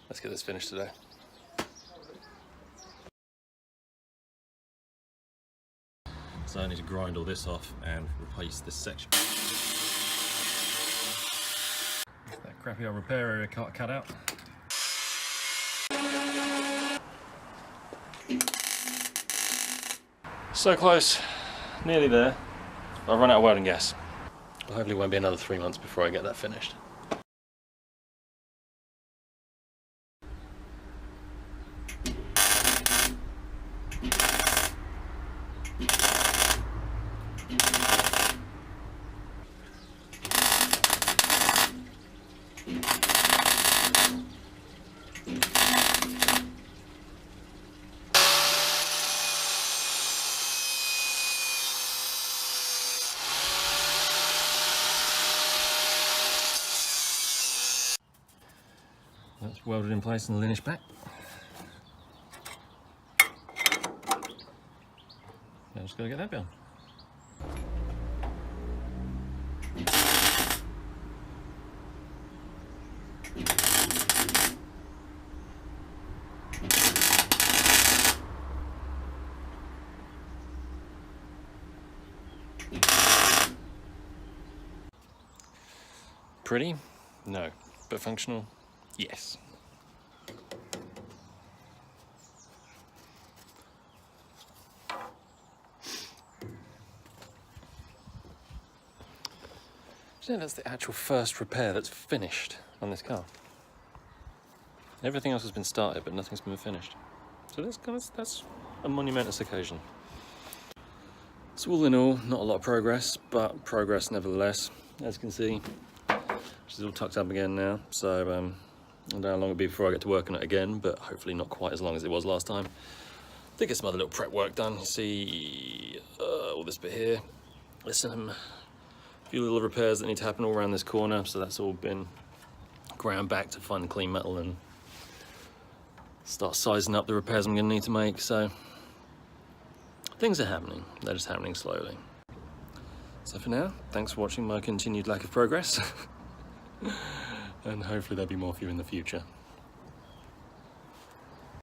let's get this finished today. So I need to grind all this off and replace this section. That crappy old repair area cut out. So close, nearly there. I've run out of welding gas. Well, hopefully it won't be another 3 months before I get that finished. That's welded in place and linished back. Now just gotta get that done. Pretty? No. But functional? Yes. Do you know that's the actual first repair that's finished on this car? Everything else has been started, but nothing's been finished. So that's a monumentous occasion. So all in all, not a lot of progress, but progress nevertheless. As you can see, she's all tucked up again now. So I don't know how long it'll be before I get to work on it again, but hopefully not quite as long as it was last time. Did get some other little prep work done. You see all this bit here. There's some few little repairs that need to happen all around this corner, so that's all been ground back to find the clean metal and start sizing up the repairs I'm going to need to make. So things are happening, they're just happening slowly. So for now, thanks for watching my continued lack of progress and hopefully there'll be more for you in the future.